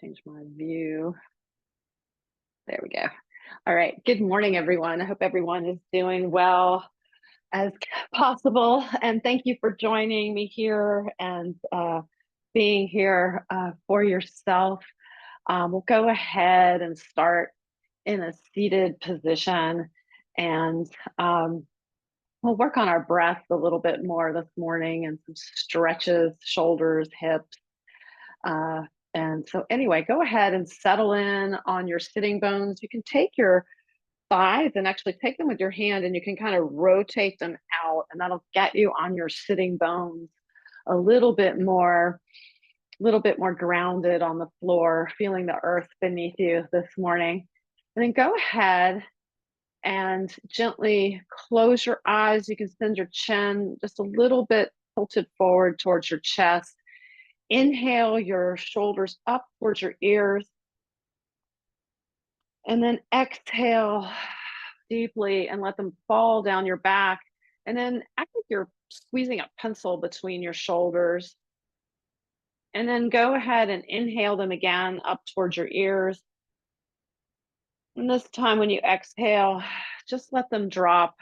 Change my view. There we go. All right. Good morning, everyone. I hope everyone is doing well as possible. And thank you for joining me here and being here for yourself. We'll go ahead and start in a seated position and we'll work on our breath a little bit more this morning and some stretches, shoulders, hips. Uh, and so, anyway, go ahead and settle in on your sitting bones. You can take your thighs and actually take them with your hand and you can kind of rotate them out, and that'll get you on your sitting bones a little bit more grounded on the floor, feeling the earth beneath you this morning. And then go ahead and gently close your eyes. You can send your chin just a little bit tilted forward towards your chest. Inhale your shoulders up towards your ears, and then exhale deeply and let them fall down your back. And then act like you're squeezing a pencil between your shoulders. And then go ahead and inhale them again up towards your ears. And this time when you exhale, just let them drop.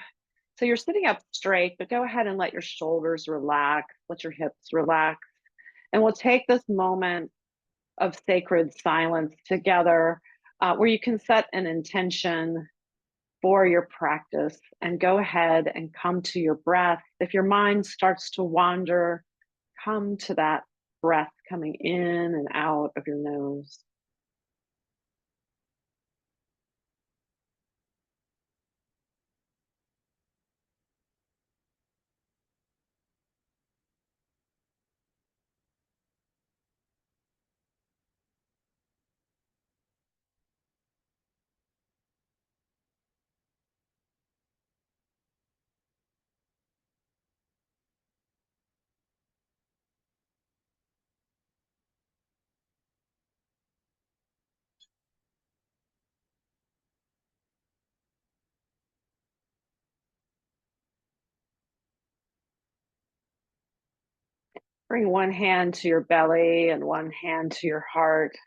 So you're sitting up straight, but go ahead and let your shoulders relax, let your hips relax. And we'll take this moment of sacred silence together where you can set an intention for your practice and go ahead and come to your breath. If your mind starts to wander, come to that breath coming in and out of your nose. Bring one hand to your belly and one hand to your heart.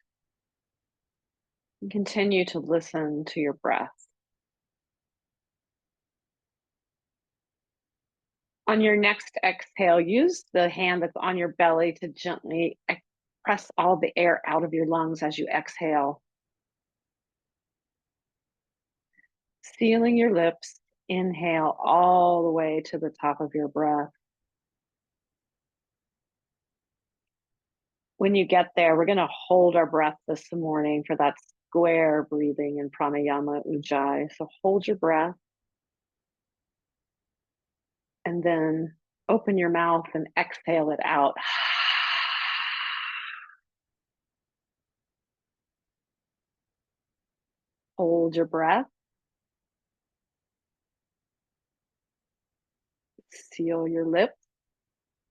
And continue to listen to your breath. On your next exhale, use the hand that's on your belly to gently press all the air out of your lungs as you exhale. Sealing your lips, inhale all the way to the top of your breath. When you get there, we're going to hold our breath this morning for that square breathing in pranayama ujjayi. So hold your breath and then open your mouth and exhale it out. Hold your breath. Seal your lips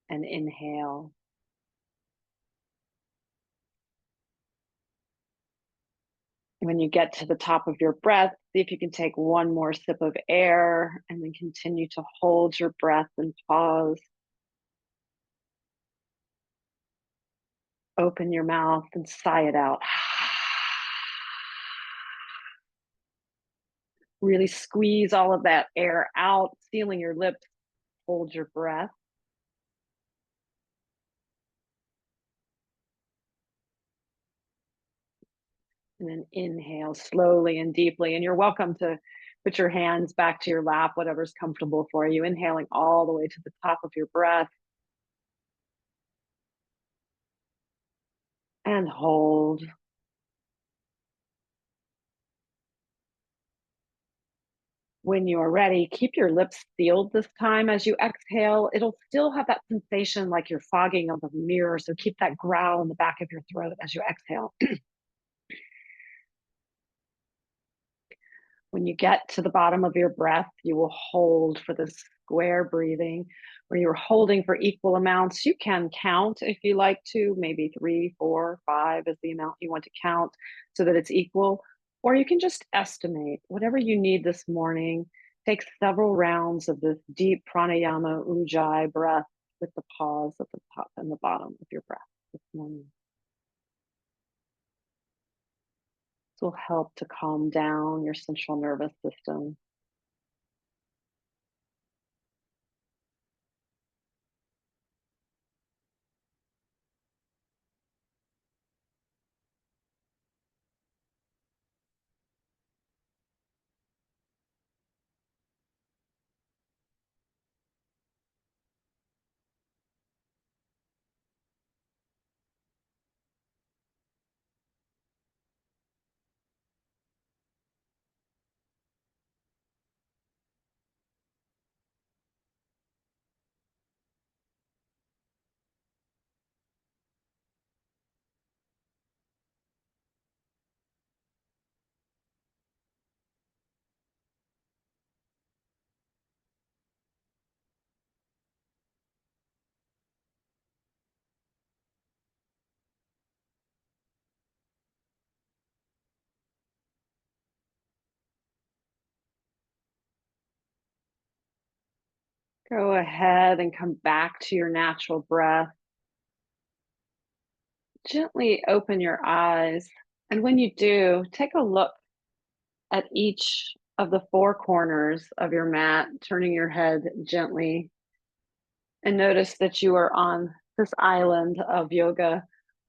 and inhale. When you get to the top of your breath, see if you can take one more sip of air and then continue to hold your breath and pause. Open your mouth and sigh it out. Really squeeze all of that air out, sealing your lips. Hold your breath. And then inhale slowly and deeply. And you're welcome to put your hands back to your lap, whatever's comfortable for you. Inhaling all the way to the top of your breath. And hold. When you are ready, keep your lips sealed this time as you exhale. It'll still have that sensation like you're fogging of a mirror. So keep that growl in the back of your throat as you exhale. When you get to the bottom of your breath, you will hold for this square breathing where you're holding for equal amounts. You can count if you like to, maybe 3, 4, 5 is the amount you want to count so that it's equal. Or you can just estimate whatever you need this morning. Take several rounds of this deep pranayama ujjayi breath with the pause at the top and the bottom of your breath this morning. This will help to calm down your central nervous system. Go ahead and come back to your natural breath. Gently open your eyes. And when you do, take a look at each of the four corners of your mat, turning your head gently, and notice that you are on this island of yoga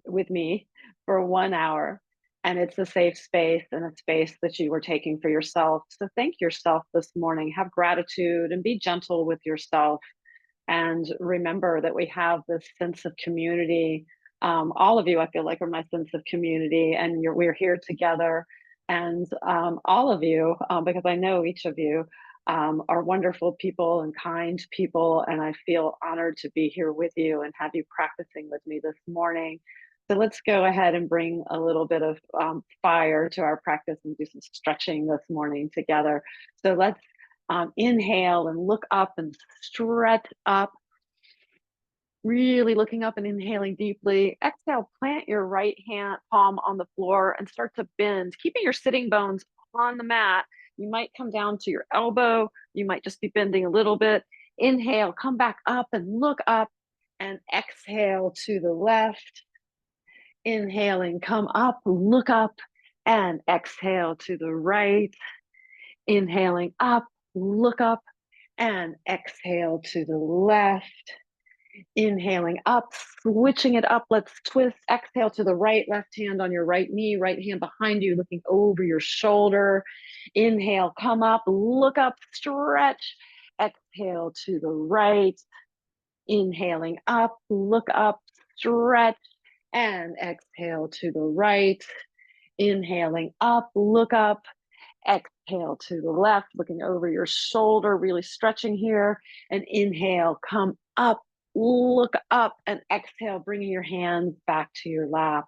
with me for 1 hour. And it's a safe space and a space that you were taking for yourself. So thank yourself this morning. Have gratitude and be gentle with yourself. And remember that we have this sense of community. All of you, I feel like, are my sense of community, and we're here together. And all of you, because I know each of you, are wonderful people and kind people. And I feel honored to be here with you and have you practicing with me this morning. So let's go ahead and bring a little bit of fire to our practice and do some stretching this morning together. So let's inhale and look up and stretch up, really looking up and inhaling deeply. Exhale, plant your right hand palm on the floor and start to bend, keeping your sitting bones on the mat. You might come down to your elbow. You might just be bending a little bit. Inhale, come back up and look up, and exhale to the left. Inhaling, come up, look up, and exhale to the right. Inhaling up, look up, and exhale to the left. Inhaling up, switching it up. Let's twist. Exhale to the right, left hand on your right knee, right hand behind you, looking over your shoulder. Inhale, come up, look up, stretch. Exhale to the right. Inhaling up, look up, stretch, and exhale to the right. Inhaling up, look up, exhale to the left, looking over your shoulder, really stretching here. And inhale, come up, look up, and exhale, bringing your hands back to your lap.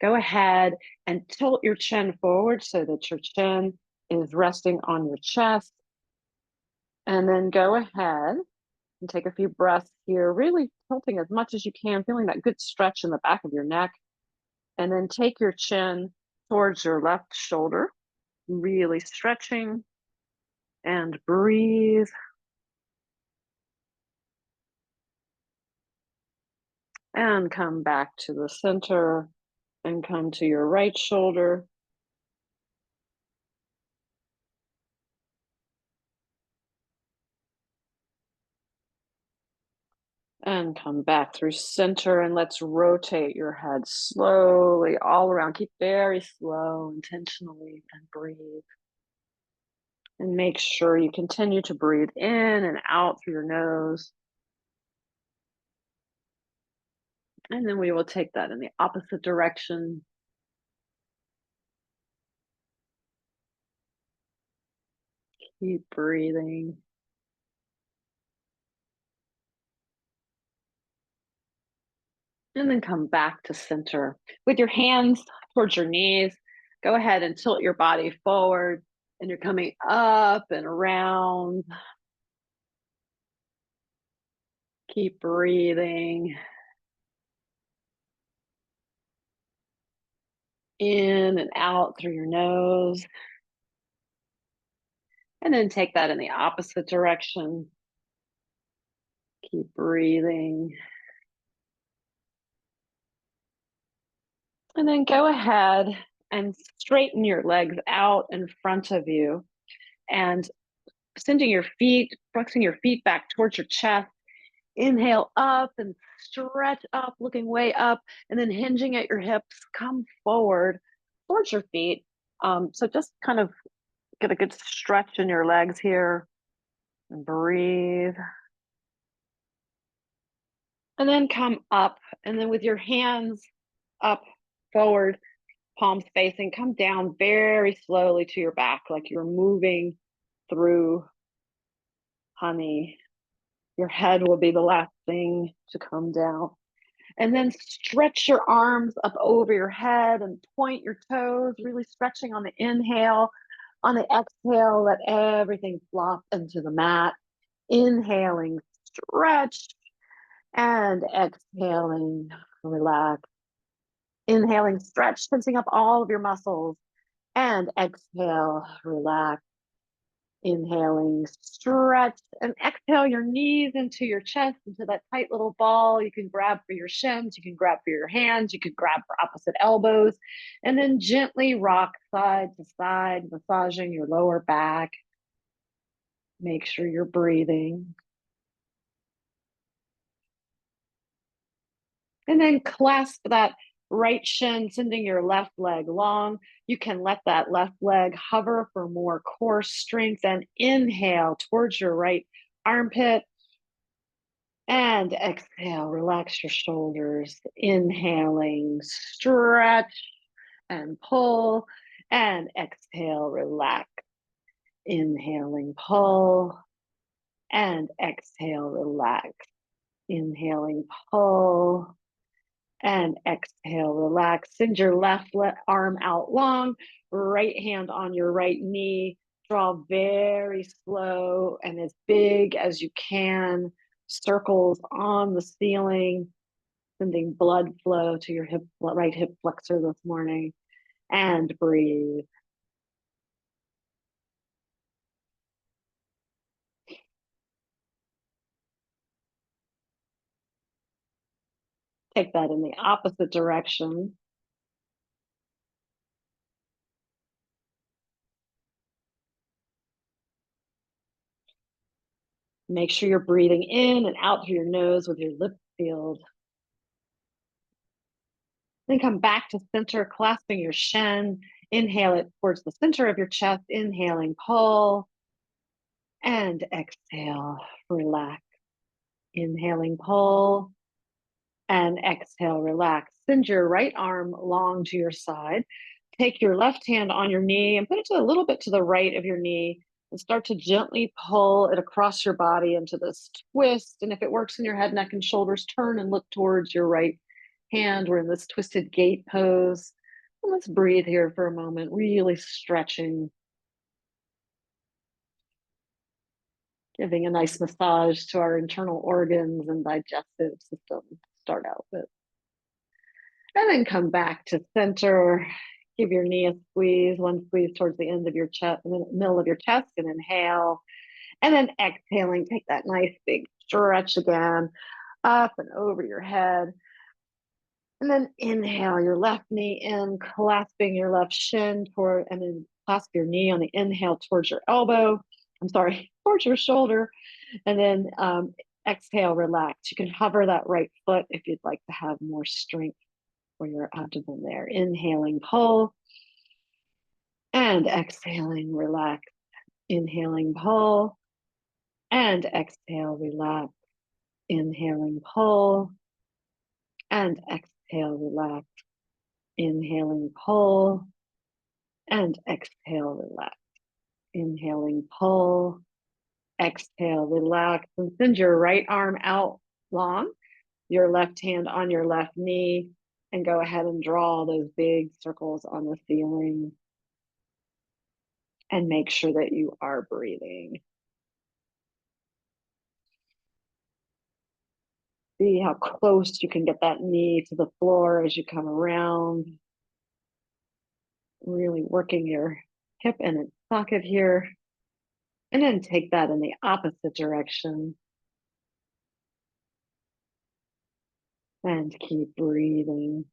Go ahead and tilt your chin forward so that your chin is resting on your chest. And then go ahead and take a few breaths here, really tilting as much as you can, feeling that good stretch in the back of your neck. And then take your chin towards your left shoulder, really stretching, and breathe. And come back to the center and come to your right shoulder. And come back through center, and let's rotate your head slowly all around. Keep very slow, intentionally, and breathe. And make sure you continue to breathe in and out through your nose. And then we will take that in the opposite direction. Keep breathing. And then come back to center. With your hands towards your knees, go ahead and tilt your body forward. And you're coming up and around. Keep breathing. In and out through your nose. And then take that in the opposite direction. Keep breathing. And then go ahead and straighten your legs out in front of you and sending your feet, flexing your feet back towards your chest. Inhale up and stretch up, looking way up, and then hinging at your hips, come forward towards your feet. So just kind of get a good stretch in your legs here and breathe. And then come up, and then with your hands up, forward, palms facing, come down very slowly to your back, like you're moving through honey. Your head will be the last thing to come down. And then stretch your arms up over your head and point your toes, really stretching on the inhale. On the exhale, let everything flop into the mat. Inhaling, stretch, and exhaling, relax. Inhaling, stretch, tensing up all of your muscles. And exhale, relax. Inhaling, stretch, and exhale your knees into your chest, into that tight little ball. You can grab for your shins, you can grab for your hands, you can grab for opposite elbows, and then gently rock side to side, massaging your lower back. Make sure you're breathing. And then clasp that right shin, sending your left leg long. You can let that left leg hover for more core strength and inhale towards your right armpit. And exhale, relax your shoulders. Inhaling, stretch and pull. And exhale, relax. Inhaling, pull. And exhale, relax. Inhaling, pull. And exhale, relax. Send your left arm out long, right hand on your right knee. Draw very slow and as big as you can. Circles on the ceiling, sending blood flow to your right hip flexor this morning. And breathe. Take that in the opposite direction. Make sure you're breathing in and out through your nose with your lip sealed. Then come back to center, clasping your shin. Inhale it towards the center of your chest. Inhaling, pull. And exhale, relax. Inhaling, pull. And exhale, relax. Send your right arm long to your side. Take your left hand on your knee and put it a little bit to the right of your knee and start to gently pull it across your body into this twist. And if it works in your head, neck, and shoulders, turn and look towards your right hand. We're in this twisted gate pose. And let's breathe here for a moment, really stretching, giving a nice massage to our internal organs and digestive system to start out with. And then come back to center. Give your knee a squeeze, one squeeze towards the end of your chest, middle of your chest, and inhale. And then exhaling, take that nice big stretch again, up and over your head. And then inhale your left knee in, clasping your left shin toward, and then clasp your knee on the inhale towards your elbow. I'm sorry, towards your shoulder. And then exhale, relax. You can hover that right foot if you'd like to have more strength for your abdomen there. Inhaling, pull. And exhaling, relax. Inhaling, pull. And exhale, relax. Inhaling, pull. And exhale, relax. Inhaling, pull. And exhale, relax. Inhaling, pull. Exhale, relax. And send your right arm out long, your left hand on your left knee, and go ahead and draw those big circles on the ceiling. And make sure that you are breathing. See how close you can get that knee to the floor as you come around. Really working your hip in its socket here. And then take that in the opposite direction. And keep breathing.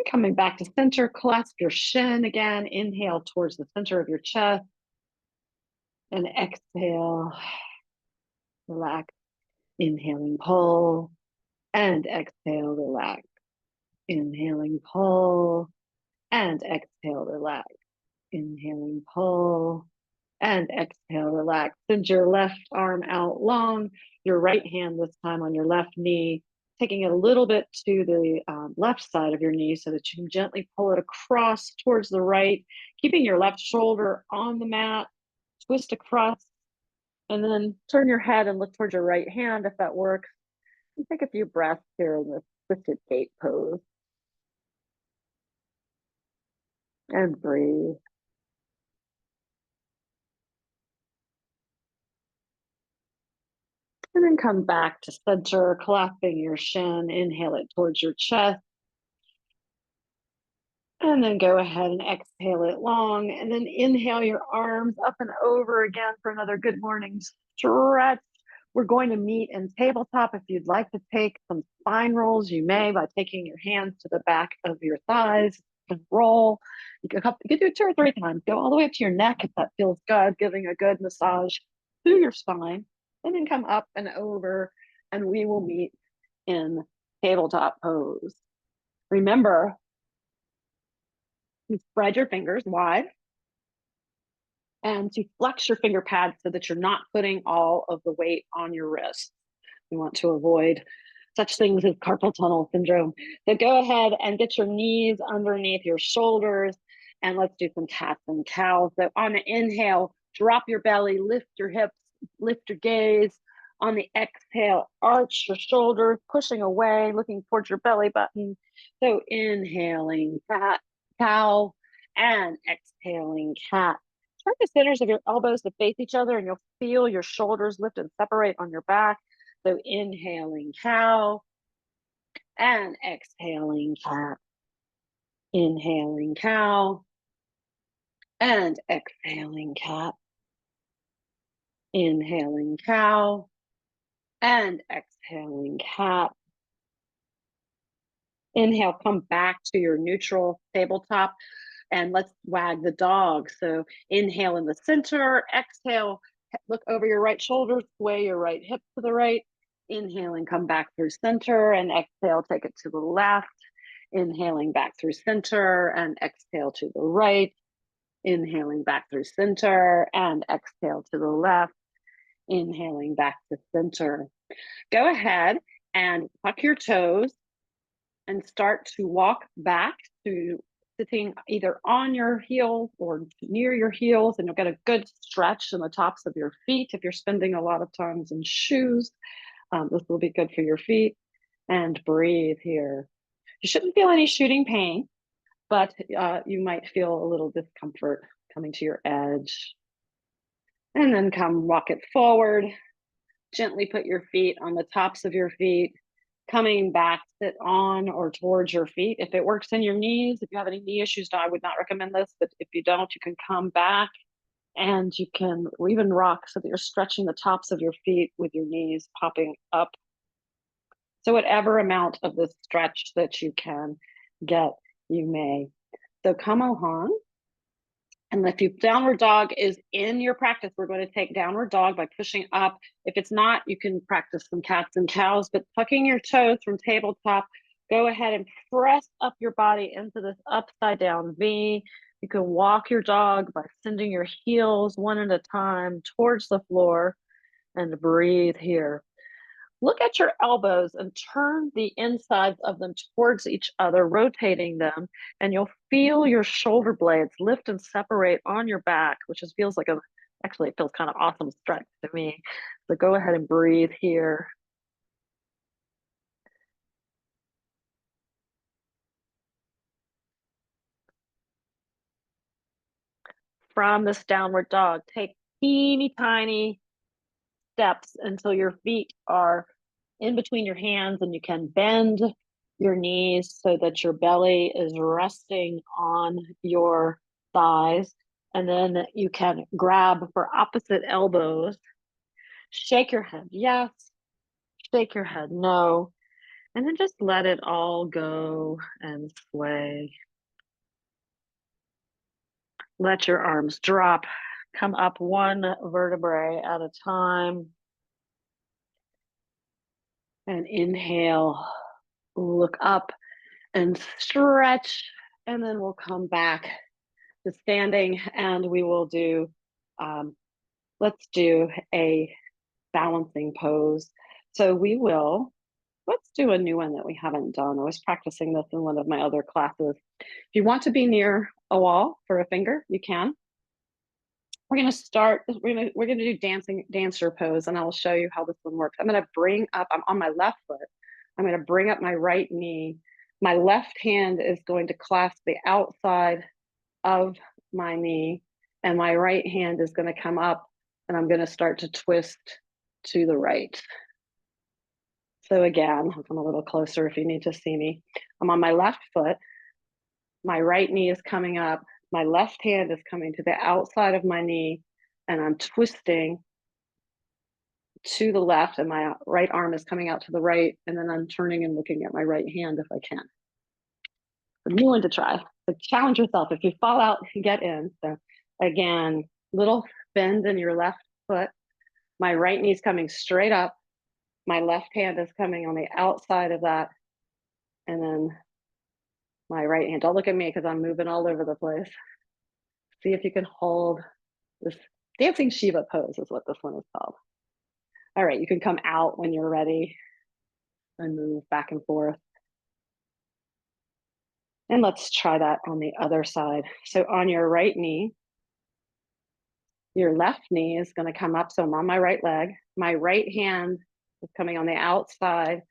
Coming back to center, clasp your shin again. Inhale towards the center of your chest and exhale, relax. Inhaling, pull and exhale, relax. Inhaling, pull and exhale, relax. Inhaling, pull and exhale, relax. Send your left arm out long, your right hand this time on your left knee, taking it a little bit to the left side of your knee so that you can gently pull it across towards the right, keeping your left shoulder on the mat, twist across, and then turn your head and look towards your right hand if that works. And take a few breaths here in this twisted gate pose. And breathe. And then come back to center, clasping your shin. Inhale it towards your chest. And then go ahead and exhale it long. And then inhale your arms up and over again for another good morning stretch. We're going to meet in tabletop. If you'd like to take some spine rolls, you may by taking your hands to the back of your thighs and roll. You can do it 2 or 3 times. Go all the way up to your neck if that feels good, giving a good massage through your spine. And then come up and over, and we will meet in tabletop pose. Remember, you spread your fingers wide and to flex your finger pads so that you're not putting all of the weight on your wrist. We want to avoid such things as carpal tunnel syndrome. So go ahead and get your knees underneath your shoulders, and let's do some cats and cows. So on the inhale, drop your belly, lift your hips, lift your gaze. On the exhale, arch your shoulders, pushing away, looking towards your belly button. So inhaling, cat, cow, and exhaling, cat. Turn the centers of your elbows to face each other, and you'll feel your shoulders lift and separate on your back. So inhaling, cow, and exhaling, cat. Inhaling, cow, and exhaling, cat. Inhaling, cow, and exhaling, cat. Inhale, come back to your neutral tabletop, and let's wag the dog. So inhale in the center, exhale, look over your right shoulder, sway your right hip to the right. Inhaling, come back through center, and exhale, take it to the left. Inhaling back through center, and exhale to the right. Inhaling back through center, and exhale to the left. Inhaling back to center. Go ahead and tuck your toes and start to walk back to sitting either on your heels or near your heels, and you'll get a good stretch in the tops of your feet if you're spending a lot of times in shoes. This will be good for your feet. And breathe here. You shouldn't feel any shooting pain, but you might feel a little discomfort coming to your edge. And then come walk it forward. Gently put your feet on the tops of your feet. Coming back, sit on or towards your feet. If it works in your knees, if you have any knee issues, I would not recommend this, but if you don't, you can come back and you can even rock so that you're stretching the tops of your feet with your knees popping up. So whatever amount of this stretch that you can get, you may. So come on. And if you downward dog is in your practice, we're going to take downward dog by pushing up. If it's not, you can practice some cats and cows, but tucking your toes from tabletop, go ahead and press up your body into this upside down V. You can walk your dog by sending your heels one at a time towards the floor, and breathe here. Look at your elbows and turn the insides of them towards each other, rotating them, and you'll feel your shoulder blades lift and separate on your back, which just feels like actually it feels kind of awesome stretch to me. So go ahead and breathe here. From this downward dog, take teeny tiny steps until your feet are in between your hands and you can bend your knees so that your belly is resting on your thighs. And then you can grab for opposite elbows. Shake your head yes, shake your head no. And then just let it all go and sway. Let your arms drop. Come up one vertebrae at a time. And inhale, look up and stretch. And then we'll come back to standing and we will do, let's do a balancing pose. So let's do a new one that we haven't done. I was practicing this in one of my other classes. If you want to be near a wall for a finger, you can. We're gonna start, we're gonna do dancer pose and I will show you how this one works. I'm on my left foot. I'm gonna bring up my right knee. My left hand is going to clasp the outside of my knee and my right hand is gonna come up and I'm gonna start to twist to the right. So again, I'll come a little closer if you need to see me. I'm on my left foot. My right knee is coming up. My left hand is coming to the outside of my knee and I'm twisting to the left and my right arm is coming out to the right. And then I'm turning and looking at my right hand if I can. A new one to try. But challenge yourself. If you fall out, get in. So again, little bend in your left foot. My right knee is coming straight up. My left hand is coming on the outside of that. And then my right hand. Don't look at me because I'm moving all over the place. See if you can hold this dancing Shiva pose is what this one is called. All right, you can come out when you're ready and move back and forth. And let's try that on the other side. So on your right knee, your left knee is going to come up. So I'm on my right leg. My right hand is coming on the outside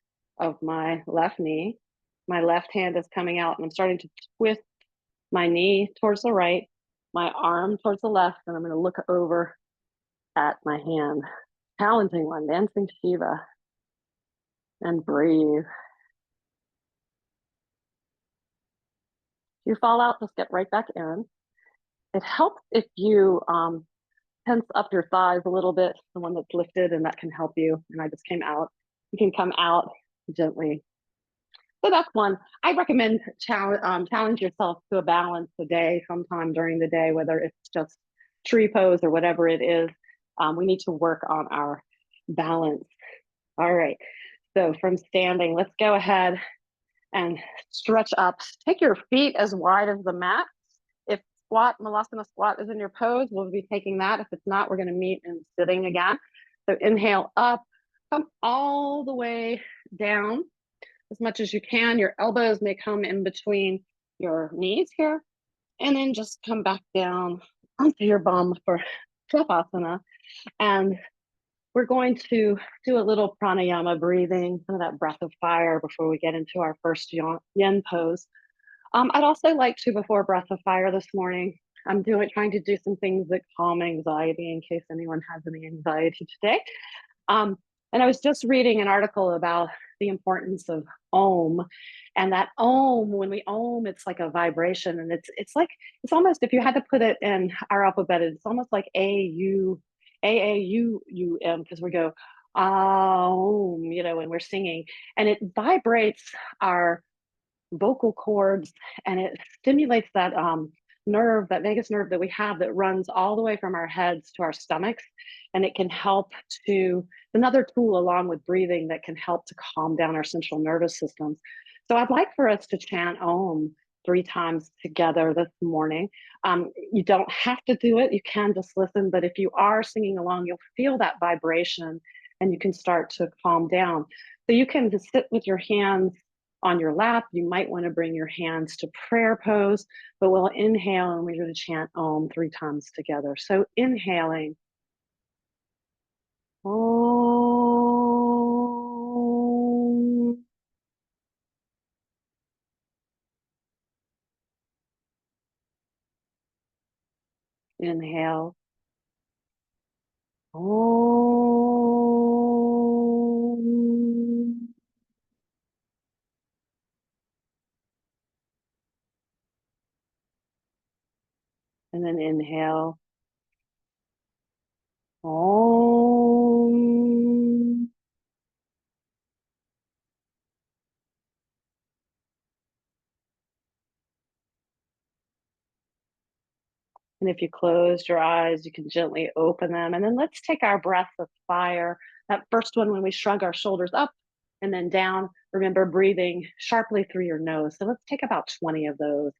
of my left knee. My left hand is coming out and I'm starting to twist my knee towards the right, my arm towards the left, and I'm going to look over at my hand. Challenging one, dancing Shiva. And breathe. If you fall out, just get right back in. It helps if you tense up your thighs a little bit, the one that's lifted, and that can help you. And I just came out. You can come out gently. So that's one. I recommend challenge yourself to a balance a day sometime during the day, whether it's just tree pose or whatever it is. We need to work on our balance. All right. So from standing, let's go ahead and stretch up. Take your feet as wide as the mat. If Malasana squat is in your pose, we'll be taking that. If it's not, we're going to meet in sitting again. So inhale up, come all the way down as much as you can. Your elbows may come in between your knees here, and then just come back down onto your bum for Shavasana. And we're going to do a little pranayama breathing, kind of that breath of fire before we get into our first yen pose. I'd also like to, before breath of fire this morning, I'm trying to do some things that calm anxiety in case anyone has any anxiety today. And I was just reading an article about the importance of Om, and that Om, when we Om, it's like a vibration, and it's almost, if you had to put it in our alphabet, it's almost like A-A-U-U-M, because we go Om, when we're singing, and it vibrates our vocal cords and it stimulates that nerve, that vagus nerve that we have that runs all the way from our heads to our stomachs. And it can help to, another tool along with breathing that can help to calm down our central nervous systems. So I'd like for us to chant Om 3 times together this morning. You don't have to do it, you can just listen, but if you are singing along, you'll feel that vibration and you can start to calm down. So you can just sit with your hands on your lap. You might want to bring your hands to prayer pose, but we'll inhale and we're going to chant Om 3 times together. So inhaling. Om. Inhale. Om. And then inhale. Om. And if you closed your eyes, you can gently open them. And then let's take our breath of fire. That first one, when we shrug our shoulders up and then down, remember breathing sharply through your nose. So let's take about 20 of those.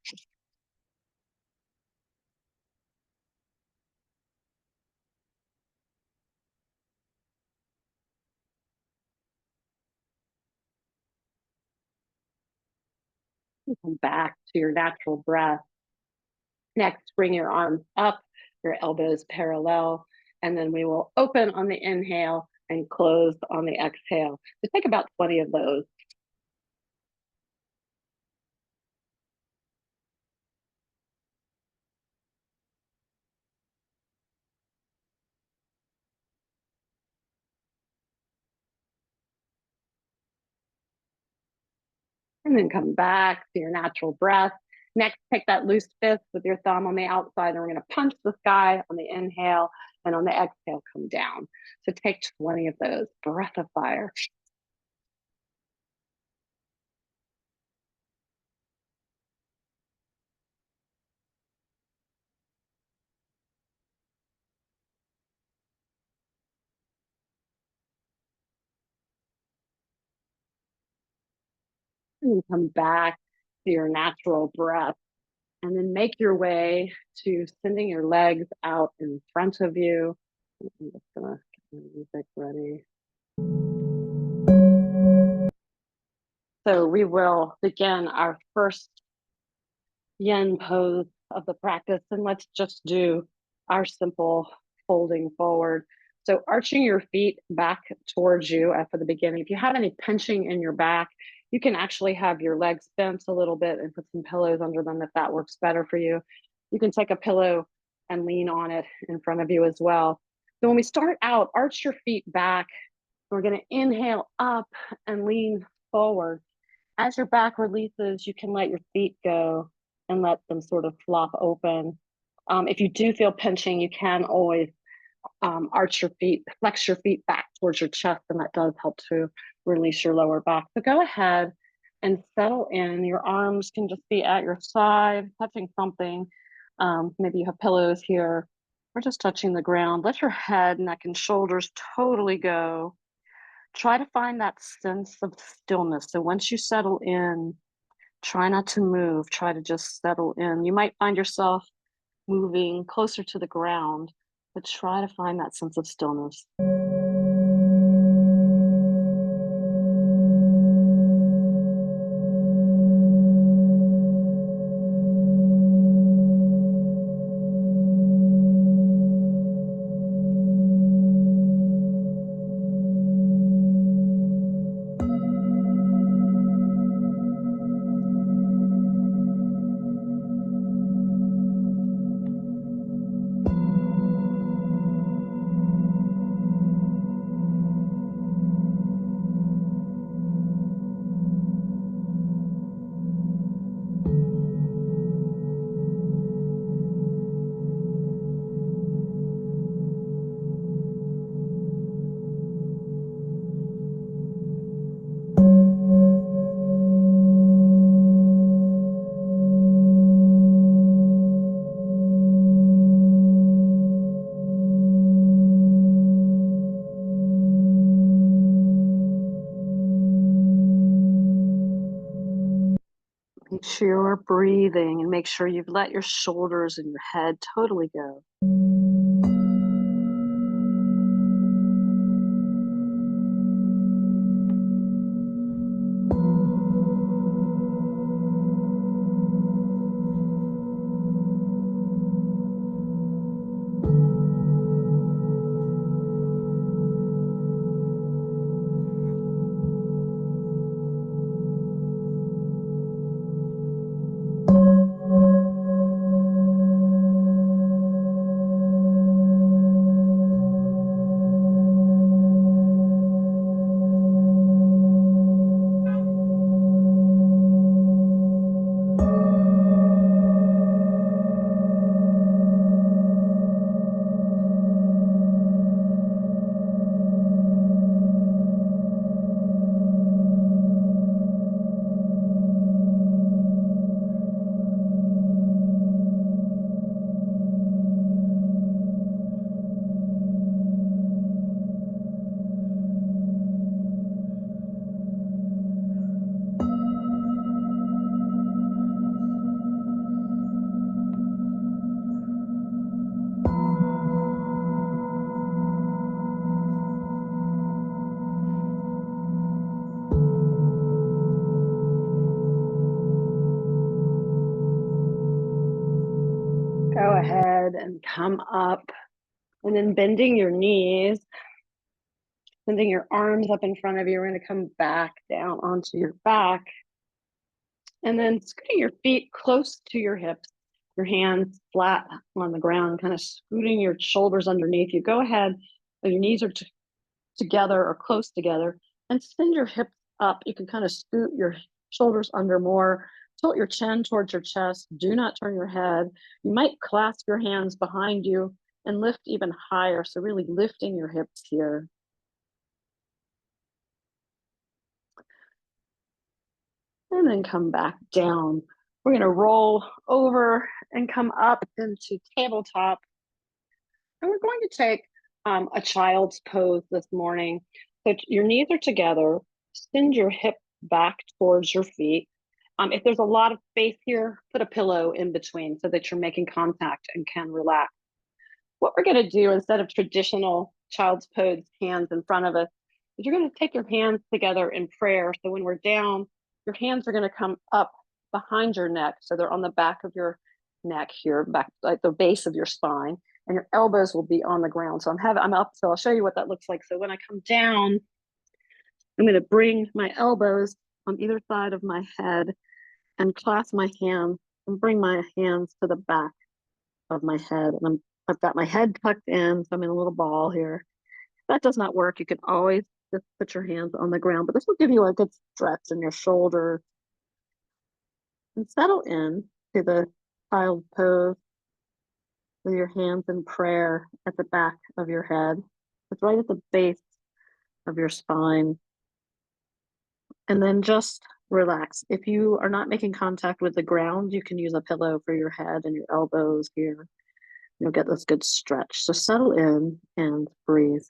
And come back to your natural breath. Next, bring your arms up, your elbows parallel, and then we will open on the inhale and close on the exhale. So take about 20 of those. And then come back to your natural breath. Next, take that loose fist with your thumb on the outside, and we're going to punch the sky on the inhale, and on the exhale, come down. So take 20 of those. Breath of fire. And come back to your natural breath. And then make your way to sending your legs out in front of you. I'm just going to get the music ready. So we will begin our first yin pose of the practice, and let's just do our simple folding forward. So arching your feet back towards you for the beginning. If you have any pinching in your back, you can actually have your legs bent a little bit and put some pillows under them if that works better for you. You can take a pillow and lean on it in front of you as well. So when we start out, arch your feet back. We're going to inhale up and lean forward. As your back releases, you can let your feet go and let them sort of flop open. If you do feel pinching, you can always arch your feet, flex your feet back towards your chest, and that does help to release your lower back. So go ahead and settle in. Your arms can just be at your side, touching something. Maybe you have pillows here, or just touching the ground. Let your head, neck, and shoulders totally go. Try to find that sense of stillness. So once you settle in, try not to move. Try to just settle in. You might find yourself moving closer to the ground, but try to find that sense of stillness. Make sure you're breathing and make sure you've let your shoulders and your head totally go. and come up. And then bending your knees, bending your arms up in front of you. We're going to come back down onto your back. And then scooting your feet close to your hips, your hands flat on the ground, kind of scooting your shoulders underneath you. Go ahead, your knees are together or close together, and send your hips up. You can kind of scoot your shoulders under more. Tilt your chin towards your chest. Do not turn your head. You might clasp your hands behind you and lift even higher. So really lifting your hips here. And then come back down. We're going to roll over and come up into tabletop. And we're going to take a child's pose this morning. So your knees are together. Send your hips back towards your feet. If there's a lot of space here, put a pillow in between so that you're making contact and can relax. What we're going to do instead of traditional child's pose, hands in front of us, is you're going to take your hands together in prayer. So when we're down, your hands are going to come up behind your neck. So they're on the back of your neck here, back like the base of your spine, and your elbows will be on the ground. So I'm up, so I'll show you what that looks like. So when I come down, I'm going to bring my elbows on either side of my head and clasp my hands and bring my hands to the back of my head. And I've got my head tucked in, so I'm in a little ball here. If that does not work, you can always just put your hands on the ground, but this will give you a good stretch in your shoulder. And settle in to the child pose with your hands in prayer at the back of your head. It's right at the base of your spine. And then just relax. If you are not making contact with the ground, you can use a pillow for your head and your elbows here. You'll get this good stretch. So settle in and breathe.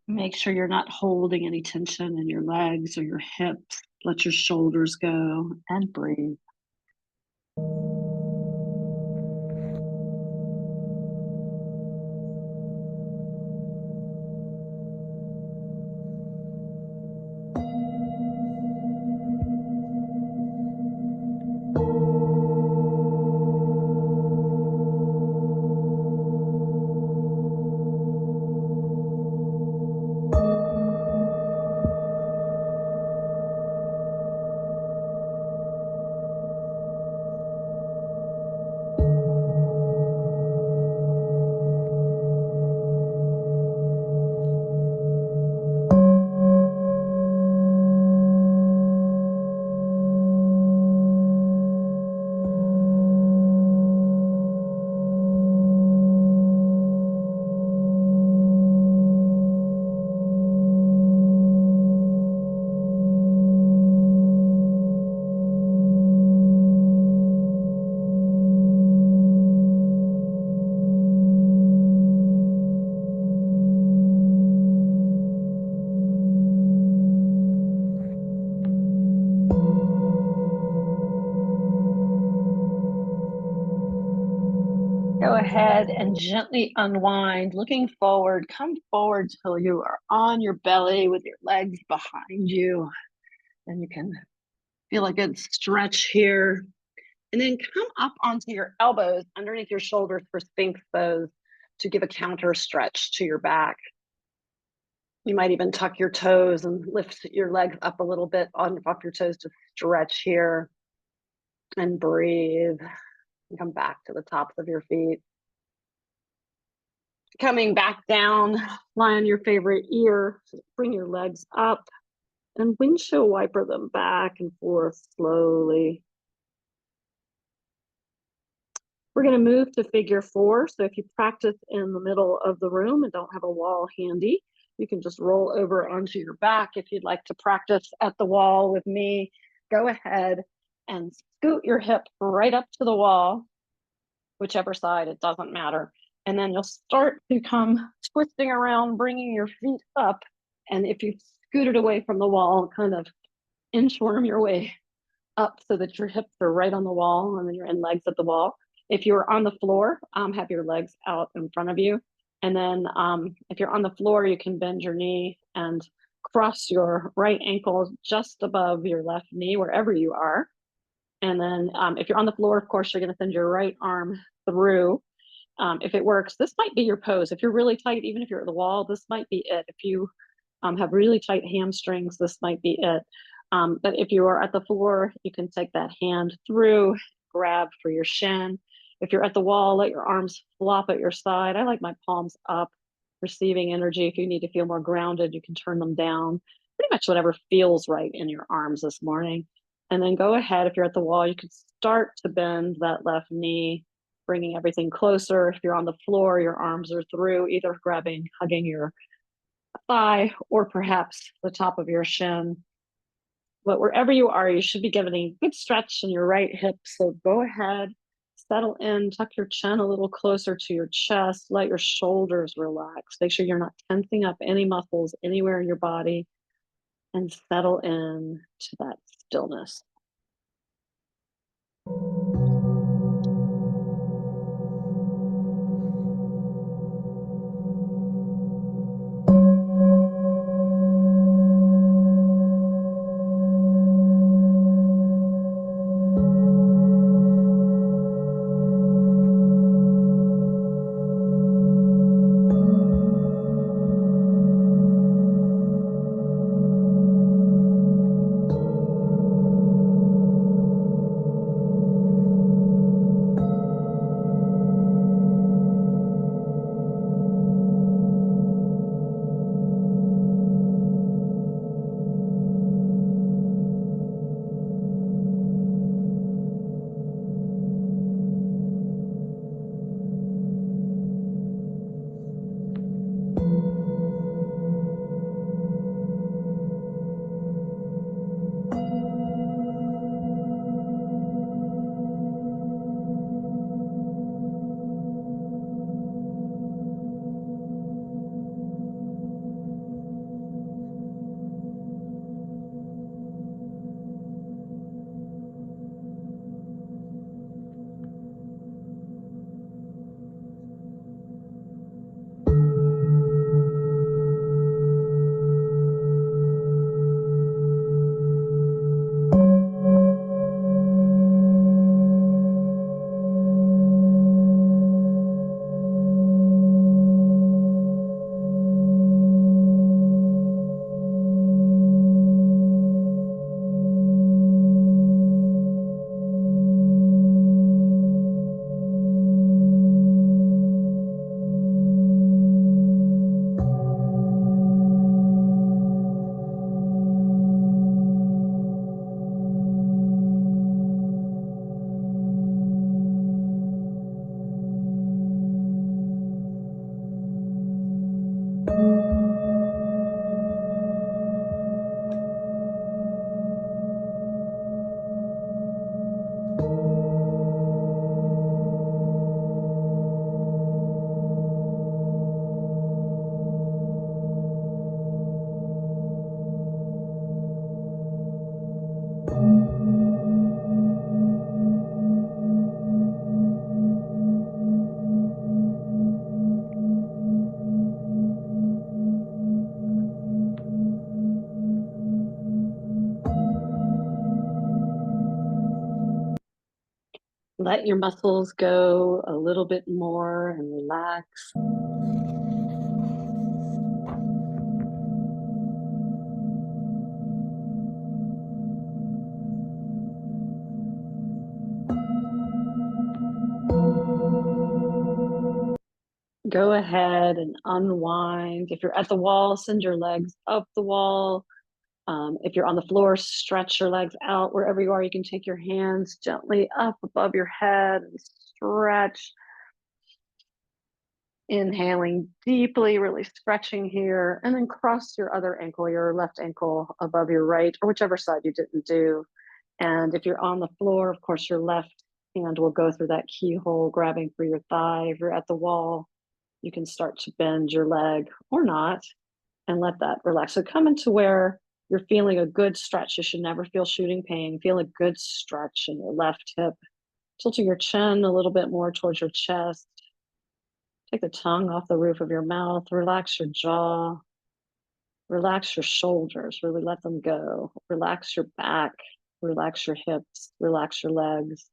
Make sure you're not holding any tension in your legs or your hips. Let your shoulders go and breathe. ahead and gently unwind, looking forward. Come forward till you are on your belly with your legs behind you. And you can feel a good stretch here. And then come up onto your elbows underneath your shoulders for sphinx pose to give a counter stretch to your back. You might even tuck your toes and lift your legs up a little bit off your toes to stretch here and breathe. And come back to the tops of your feet. Coming back down, lie on your favorite ear, bring your legs up and windshield wiper them back and forth slowly. We're going to move to figure four. So if you practice in the middle of the room and don't have a wall handy, you can just roll over onto your back. If you'd like to practice at the wall with me, go ahead and scoot your hip right up to the wall, whichever side, it doesn't matter. And then you'll start to come twisting around, bringing your feet up. And if you scooted away from the wall, kind of inchworm your way up so that your hips are right on the wall and then your end legs at the wall. If you're on the floor, have your legs out in front of you. And then if you're on the floor, you can bend your knee and cross your right ankle just above your left knee, wherever you are. And then if you're on the floor, of course, you're going to send your right arm through. If it works, this might be your pose. If you're really tight, even if you're at the wall, this might be it. If you have really tight hamstrings, this might be it. But if you are at the floor, you can take that hand through, grab for your shin. If you're at the wall, let your arms flop at your side. I like my palms up, receiving energy. If you need to feel more grounded, you can turn them down. Pretty much whatever feels right in your arms this morning. And then go ahead, if you're at the wall, you can start to bend that left knee, bringing everything closer. If you're on the floor, your arms are through, either grabbing, hugging your thigh, or perhaps the top of your shin. But wherever you are, you should be getting a good stretch in your right hip. So go ahead, settle in, tuck your chin a little closer to your chest, let your shoulders relax. Make sure you're not tensing up any muscles anywhere in your body, and settle in to that stillness. Let your muscles go a little bit more and relax. Go ahead and unwind. If you're at the wall, send your legs up the wall. If you're on the floor, stretch your legs out. Wherever you are, you can take your hands gently up above your head and stretch. Inhaling deeply, really stretching here, and then cross your other ankle, your left ankle above your right, or whichever side you didn't do. And if you're on the floor, of course, your left hand will go through that keyhole, grabbing for your thigh. If you're at the wall, you can start to bend your leg or not and let that relax. So come into where you're feeling a good stretch. You should never feel shooting pain. Feel a good stretch in your left hip. Tilting your chin a little bit more towards your chest. Take the tongue off the roof of your mouth. Relax your jaw. Relax your shoulders. Really let them go. Relax your back. Relax your hips. Relax your legs.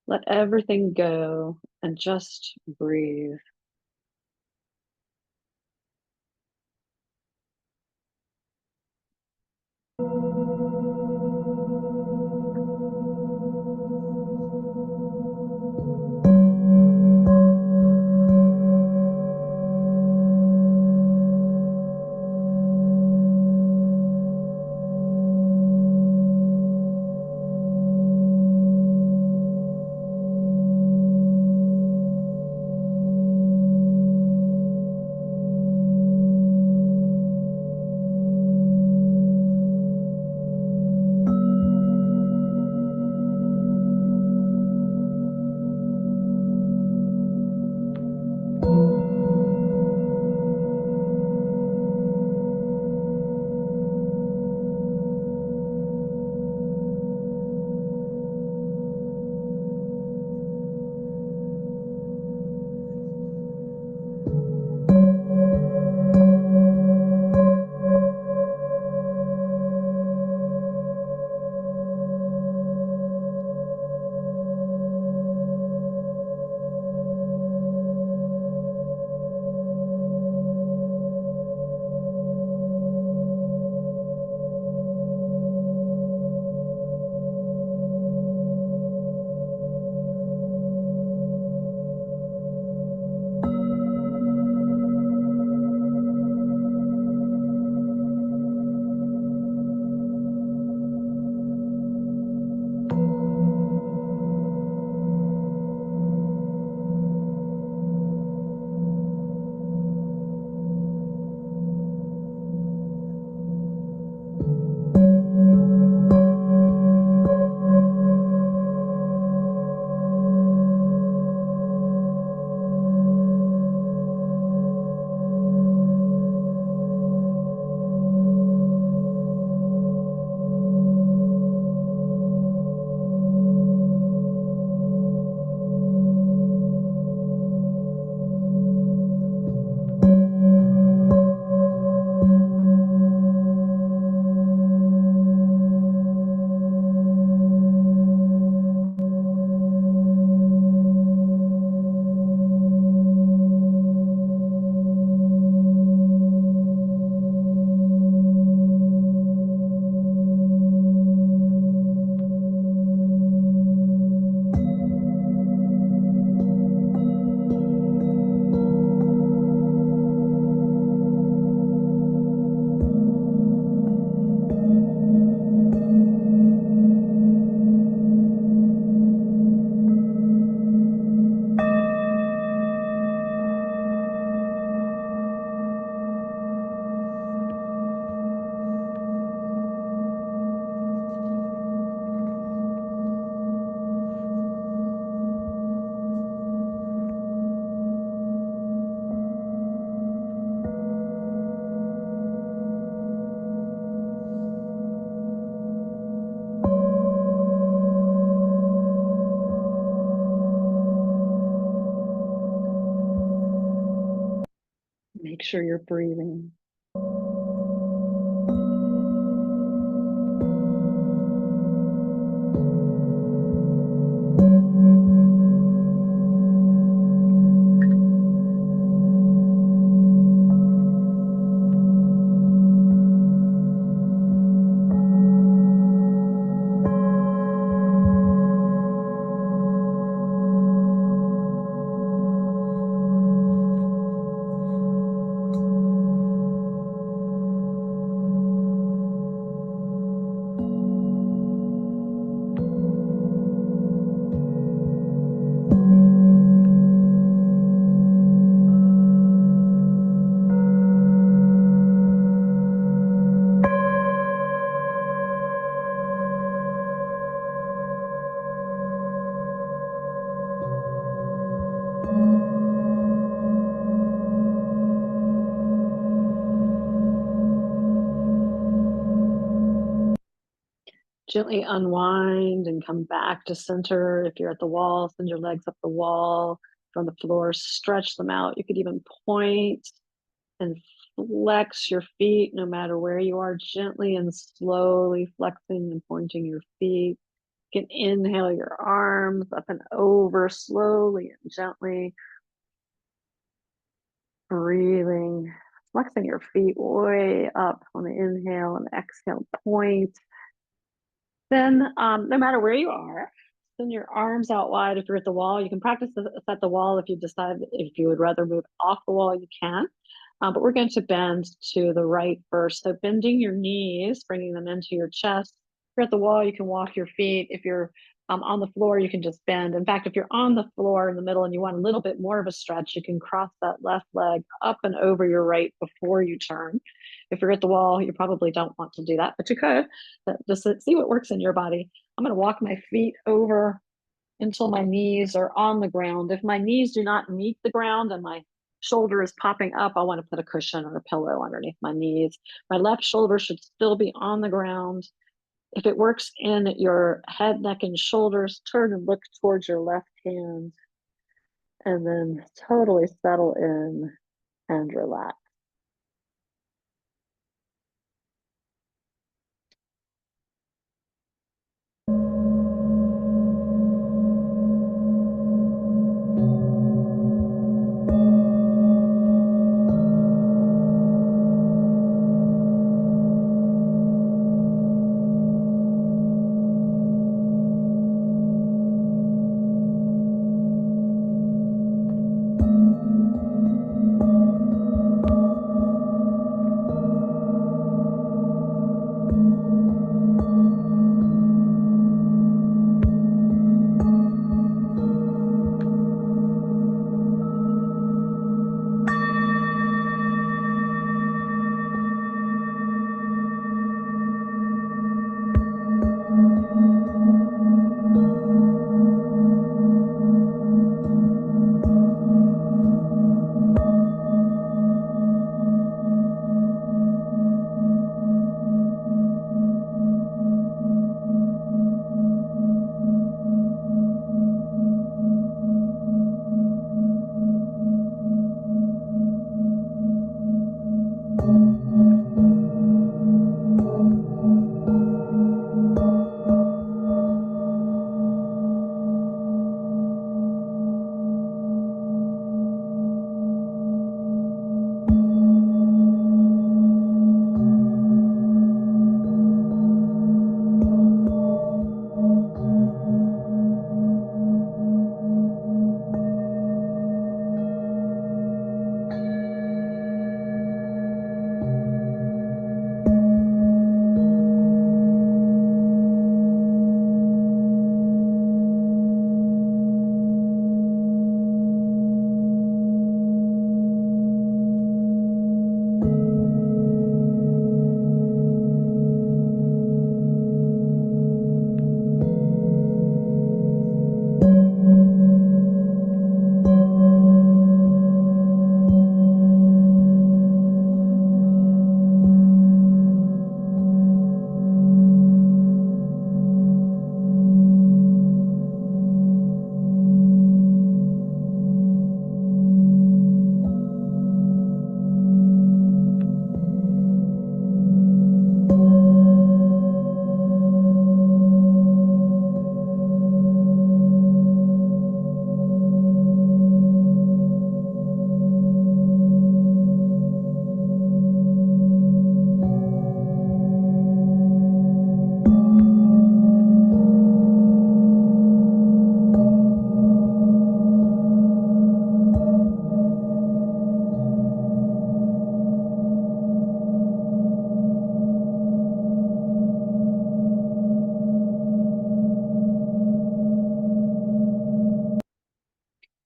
Let everything go and just breathe. Make sure you're breathing. Gently unwind and come back to center. If you're at the wall, send your legs up the wall. From the floor, stretch them out. You could even point and flex your feet no matter where you are, gently and slowly flexing and pointing your feet. You can inhale your arms up and over slowly and gently, breathing, flexing your feet way up on the inhale and exhale, point. Then, no matter where you are, send your arms out wide. If you're at the wall, you can practice this at the wall. If you decide if you would rather move off the wall, you can. But we're going to bend to the right first. So bending your knees, bringing them into your chest. If you're at the wall, you can walk your feet. If you're on the floor, you can just bend. In fact, if you're on the floor in the middle and you want a little bit more of a stretch, you can cross that left leg up and over your right before you turn. If you're at the wall, you probably don't want to do that, but you could. Just see what works in your body. I'm going to walk my feet over until my knees are on the ground. If my knees do not meet the ground and my shoulder is popping up, I want to put a cushion or a pillow underneath my knees. My left shoulder should still be on the ground. If it works in your head, neck, and shoulders, turn and look towards your left hand and then totally settle in and relax.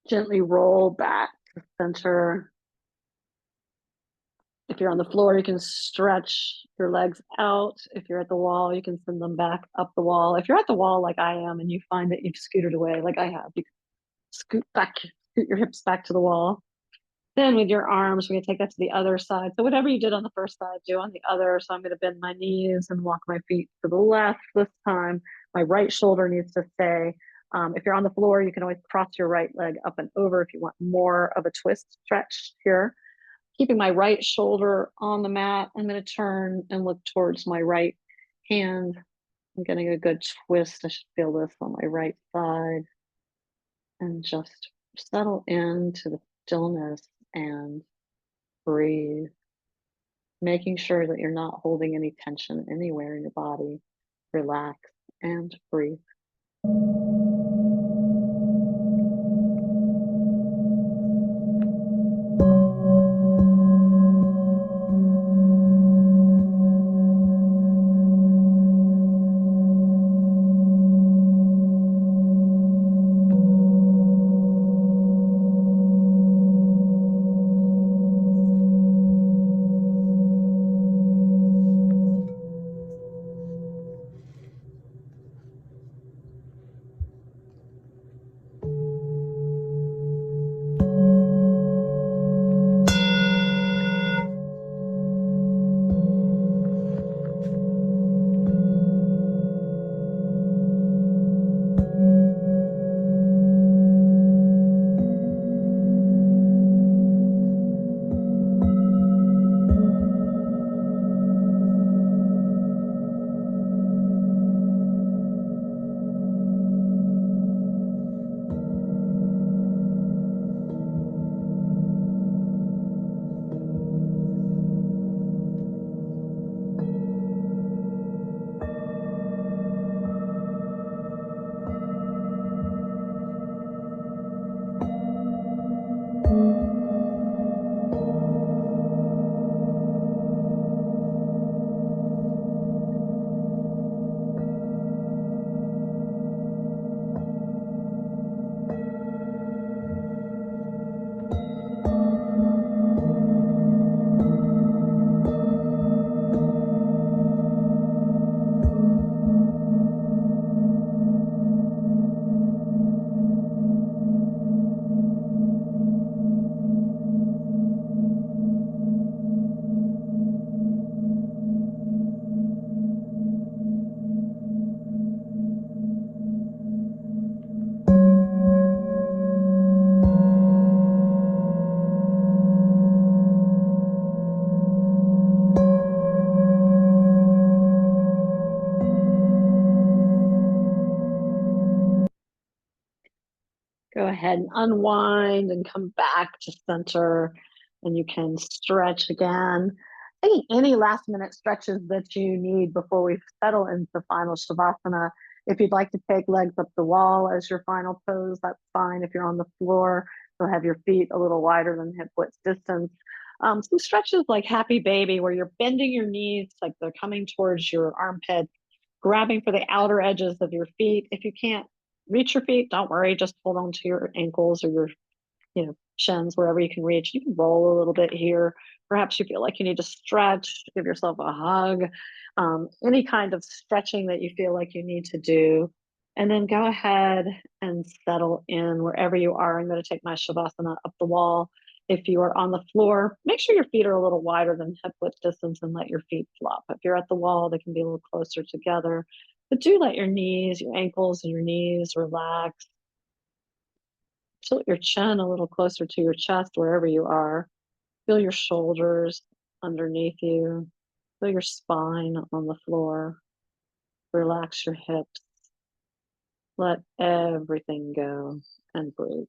Gently roll back to center. If you're on the floor, you can stretch your legs out. If you're at the wall, you can send them back up the wall. If you're at the wall like I am and you find that you've scooted away like I have, you can scoot your hips back to the wall. Then with your arms, we're gonna take that to the other side. So whatever you did on the first side, do on the other. So I'm gonna bend my knees and walk my feet to the left this time. My right shoulder needs to stay. If you're on the floor, you can always cross your right leg up and over if you want more of a twist stretch here. Keeping my right shoulder on the mat, I'm gonna turn and look towards my right hand. I'm getting a good twist. I should feel this on my right side and just settle into the stillness and breathe, making sure that you're not holding any tension anywhere in your body. Relax and breathe. Go ahead and unwind and come back to center, and you can stretch again. Any last minute stretches that you need before we settle into final Shavasana. If you'd like to take legs up the wall as your final pose, that's fine. If you're on the floor, you'll have your feet a little wider than hip width distance. Some stretches like happy baby, where you're bending your knees like they're coming towards your armpit, grabbing for the outer edges of your feet. If you can't reach your feet, don't worry, just hold on to your ankles or your shins, wherever you can reach. You can roll a little bit here. Perhaps you feel like you need to stretch, give yourself a hug, any kind of stretching that you feel like you need to do. And then go ahead and settle in wherever you are. I'm going to take my Shavasana up the wall. If you are on the floor, make sure your feet are a little wider than hip width distance and let your feet flop. If you're at the wall, they can be a little closer together. But do let your knees, your ankles, and your knees relax. Tilt your chin a little closer to your chest wherever you are. Feel your shoulders underneath you. Feel your spine on the floor. Relax your hips. Let everything go and breathe.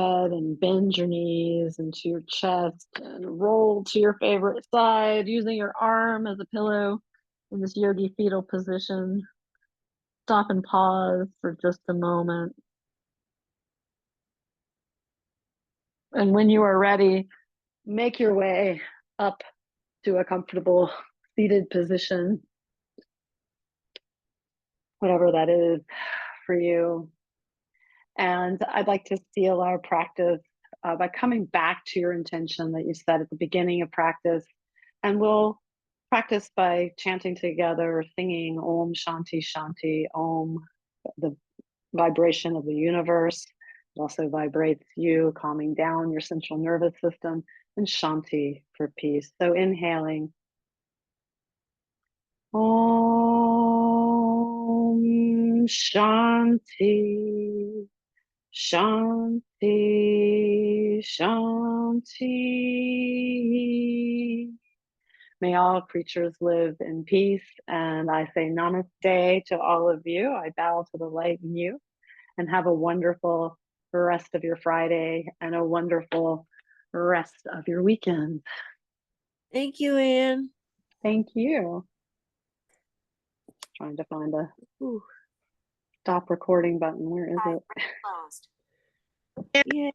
bed and bend your knees into your chest and roll to your favorite side using your arm as a pillow in this yogi fetal position. Stop and pause for just a moment. And when you are ready, make your way up to a comfortable seated position, whatever that is for you. And I'd like to seal our practice by coming back to your intention that you set at the beginning of practice. And we'll practice by chanting together, singing Om Shanti Shanti, Om, the vibration of the universe. It also vibrates you, calming down your central nervous system, and Shanti for peace. So inhaling Om Shanti, Shanti, Shanti. May all creatures live in peace. And I say namaste to all of you. I bow to the light in you, and have a wonderful rest of your Friday and a wonderful rest of your weekend. Thank you, Anne. Thank you. Trying to find a stop recording button. Where is it? Yeah.